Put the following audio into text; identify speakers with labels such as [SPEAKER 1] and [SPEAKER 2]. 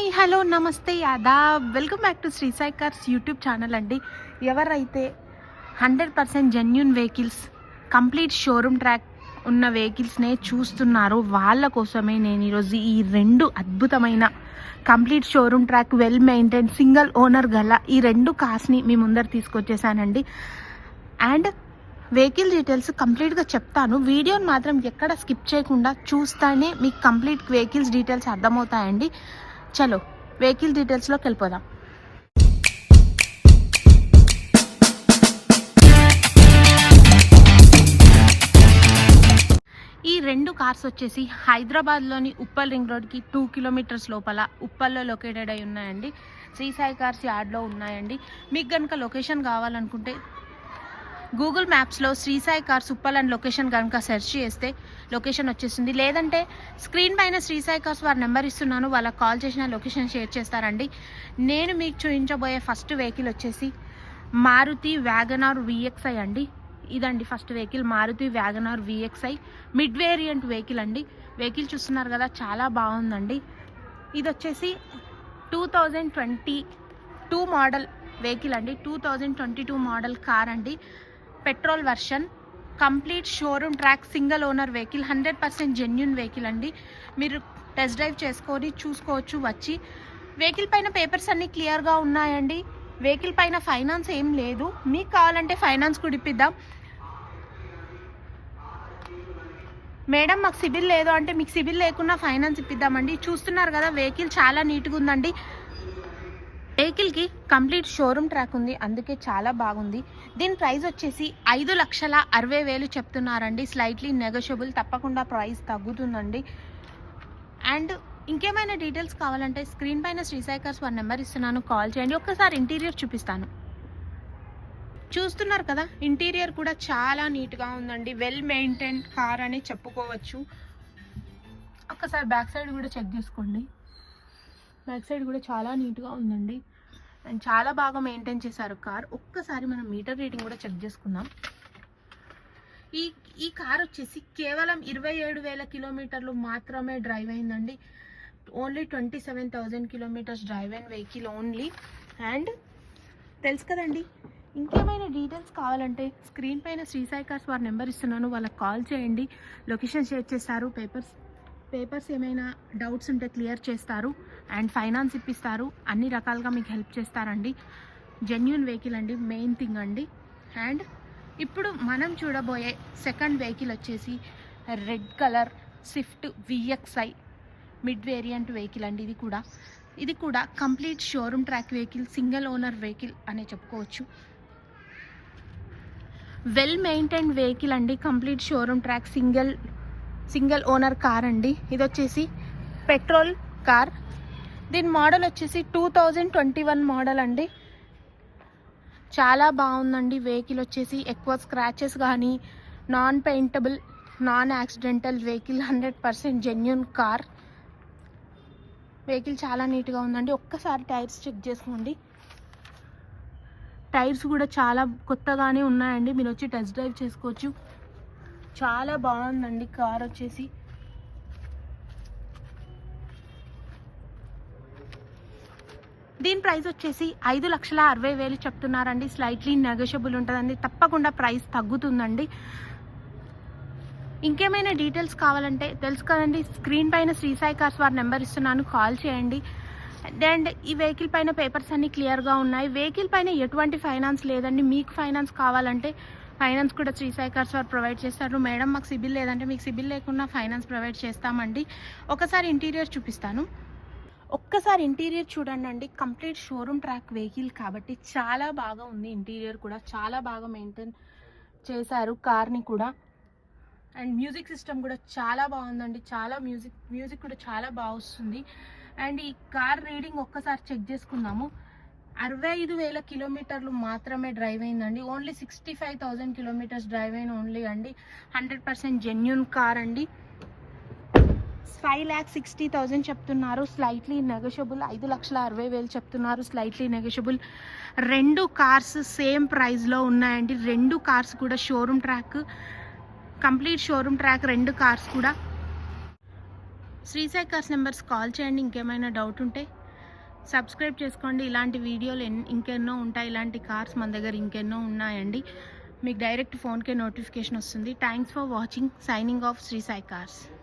[SPEAKER 1] Hi hello నమస్తే ఆదాబ్ welcome back to Sri Sai cars YouTube channel అండి. ఎవరైతే 100% genuine vehicles complete showroom track ఉన్న వెహికల్స్నే చూస్తున్నారో వాళ్ళ కోసమే నేను ఈరోజు ఈ రెండు అద్భుతమైన complete showroom track well maintain single owner గల ఈ రెండు కార్స్ని మీ ముందర తీసుకొచ్చేసానండి. అండ్ వెహికల్ డీటెయిల్స్ కంప్లీట్గా చెప్తాను. వీడియోని మాత్రం ఎక్కడ స్కిప్ చేయకుండా చూస్తేనే మీకు కంప్లీట్ వెహికల్స్ డీటెయిల్స్ అర్థమవుతాయండి. చలో వెహికల్ డీటెయిల్స్లోకి వెళ్ళిపోదాం. ఈ రెండు కార్స్ వచ్చేసి హైదరాబాద్లోని ఉప్పల్ రింగ్ రోడ్కి 2 కిలోమీటర్స్ లోపల ఉప్పల్లో లొకేటెడ్ అయి ఉన్నాయండి. శ్రీ సాయి కార్స్ యార్డ్లో ఉన్నాయండి. మీకు కనుక లొకేషన్ కావాలనుకుంటే గూగుల్ మ్యాప్స్లో Sri Sai cars Uppal and location కనుక సెర్చ్ చేస్తే లొకేషన్ వచ్చేస్తుంది. లేదంటే స్క్రీన్ పైన శ్రీ సాయి కార్స్ వారి నెంబర్ ఇస్తున్నాను, వాళ్ళకి కాల్ చేసిన లొకేషన్ షేర్ చేస్తారండి. నేను మీకు చూపించబోయే ఫస్ట్ వెహికల్ వచ్చేసి మారుతి వ్యాగనార్ VXi అండి. ఇదండి first vehicle, Maruti WagonR VXi mid variant vehicle అండి. వెహికల్ చూస్తున్నారు కదా, చాలా బాగుందండి. ఇది వచ్చేసి 2022 మోడల్ వెహికల్ అండి. 2022 మోడల్ కార్ అండి. Petrol version, complete showroom track single owner vehicle, 100% genuine vehicle అండి. మీరు టెస్ట్ డ్రైవ్ చేసుకొని చూసుకోవచ్చు వచ్చి. వెహికల్ పైన పేపర్స్ అన్నీ క్లియర్గా ఉన్నాయండి. వెహికల్ పైన ఫైనాన్స్ ఏం లేదు. మీకు కావాలంటే ఫైనాన్స్ కూడా ఇప్పిద్దాం. మేడం మాకు సిబిల్ లేదు అంటే మీకు సిబిల్ లేకున్నా ఫైనాన్స్ ఇప్పిద్దామండి. చూస్తున్నారు కదా, వెహికల్ చాలా నీట్గా ఉందండి. వెహికల్కి కంప్లీట్ షోరూమ్ ట్రాక్ ఉంది, అందుకే చాలా బాగుంది. దీని ప్రైస్ వచ్చేసి 5,60,000 చెప్తున్నారండి. స్లైట్లీ నెగోషియబుల్, తప్పకుండా ప్రైస్ తగ్గుతుందండి. అండ్ ఇంకేమైనా డీటెయిల్స్ కావాలంటే స్క్రీన్ పైన శ్రీ సాయి కార్స్ వారి నెంబర్ ఇస్తున్నాను, కాల్ చేయండి. ఒక్కసారి ఇంటీరియర్ చూపిస్తాను. చూస్తున్నారు కదా, ఇంటీరియర్ కూడా చాలా నీట్గా ఉందండి. వెల్ మెయింటైన్ కార్ అని చెప్పుకోవచ్చు. ఒక్కసారి బ్యాక్ సైడ్ కూడా చెక్ చేసుకోండి. బ్యాక్ సైడ్ కూడా చాలా నీట్గా ఉందండి. అండ్ చాలా బాగా మెయింటైన్ చేశారు కార్. ఒక్కసారి మనం మీటర్ రీడింగ్ కూడా చెక్ చేసుకుందాం. ఈ కార్ వచ్చేసి కేవలం 27,000 కిలోమీటర్లు మాత్రమే డ్రైవ్ అయిందండి. ఓన్లీ 27,000 కిలోమీటర్స్ డ్రైవ్ అయిన వెహికల్ ఓన్లీ. అండ్ తెలుసు కదండి, ఇంకేమైనా డీటెయిల్స్ కావాలంటే స్క్రీన్ పైన శ్రీ సాయి కార్స్ వారి నెంబర్ ఇస్తున్నాను, వాళ్ళకి కాల్ చేయండి. లొకేషన్ షేర్ చేస్తారు. పేపర్స్ ఏమైనా డౌట్స్ ఉంటే క్లియర్ చేస్తారు. అండ్ ఫైనాన్స్ ఇప్పిస్తారు. అన్ని రకాలుగా మీకు హెల్ప్ చేస్తారండి. జెన్యూన్ వెహికల్ అండి, మెయిన్ థింగ్ అండి. అండ్ ఇప్పుడు మనం చూడబోయే సెకండ్ వెహికల్ వచ్చేసి red colour Swift VXi mid variant vehicle అండి. ఇది కూడా complete showroom track vehicle, single owner vehicle అనే చెప్పుకోవచ్చు. వెల్ మెయింటైన్ వెహికల్ అండి. Complete showroom track single owner car అండి. ఇది వచ్చేసి పెట్రోల్ కార్. దీని మోడల్ వచ్చేసి 2021 మోడల్ అండి. చాలా బాగుందండి. వెహికల్ వచ్చేసి ఎక్కువ స్క్రాచెస్ కానీ, non paintable, non accidental vehicle, 100% genuine car. Vehicle చాలా నీట్గా ఉందండి. ఒక్కసారి టైర్స్ చెక్ చేసుకోండి. టైర్స్ కూడా చాలా కొత్తగానే ఉన్నాయండి. మీరు వచ్చి టెస్ట్ డ్రైవ్ చేసుకోవచ్చు. చాలా బాగుందండి కార్ వచ్చేసి. దీని ప్రైస్ వచ్చేసి 5,60,000 చెప్తున్నారండి. స్లైట్లీ నెగోషియబుల్ ఉంటుందండి, తప్పకుండా ప్రైస్ తగ్గుతుందండి. ఇంకేమైనా డీటెయిల్స్ కావాలంటే తెలుసు కదండి, స్క్రీన్ పైన శ్రీ సాయి కార్స్ వారి నెంబర్ ఇస్తున్నాను, కాల్ చేయండి. అండ్ ఈ వెహికల్ పైన పేపర్స్ అన్నీ క్లియర్గా ఉన్నాయి. వెహికల్ పైన ఎటువంటి ఫైనాన్స్ లేదండి. మీకు ఫైనాన్స్ కావాలంటే ఫైనాన్స్ కూడా శ్రీ సాయి కార్స్ వారు ప్రొవైడ్ చేస్తారు. మేడం మాకు సిబిల్ లేదంటే మీకు సిబిల్ లేకుండా ఫైనాన్స్ ప్రొవైడ్ చేస్తామండి. ఒకసారి ఇంటీరియర్ చూపిస్తాను. ఒక్కసారి ఇంటీరియర్ చూడండి అండి. కంప్లీట్ షోరూమ్ ట్రాక్ వెహికల్ కాబట్టి చాలా బాగా ఉంది. ఇంటీరియర్ కూడా చాలా బాగా మెయింటైన్ చేశారు కార్ని కూడా. అండ్ మ్యూజిక్ సిస్టమ్ కూడా చాలా బాగుందండి. చాలా మ్యూజిక్ కూడా చాలా బాగా వస్తుంది. అండ్ ఈ కార్ రీడింగ్ ఒక్కసారి చెక్ చేసుకుందాము. 65,000 కిలోమీటర్లు మాత్రమే డ్రైవ్ అయిందండి. ఓన్లీ 65,000 కిలోమీటర్స్ డ్రైవ్ అయిన ఓన్లీ అండి. 100% జెన్యూన్ కార్ అండి. 5,60,000 చెప్తున్నారు. Slightly negotiable. 5,60,000 చెప్తున్నారు. Slightly negotiable. రెండు కార్స్ సేమ్ ప్రైస్లో ఉన్నాయండి. రెండు కార్స్ కూడా showroom track, complete showroom track రెండు కార్స్ కూడా. Shri Sai cars numbers call చేయండి ఇంకేమైనా డౌట్ ఉంటే. సబ్స్క్రైబ్ చేసుకోండి. ఇలాంటి వీడియోలు ఇంకెన్నో ఉంటాయి. ఇలాంటి కార్స్ మన దగ్గర ఇంకెన్నో ఉన్నాయండి. మీకు డైరెక్ట్ ఫోన్కే నోటిఫికేషన్ వస్తుంది. Thanks for watching. Signing off Shri Sai cars.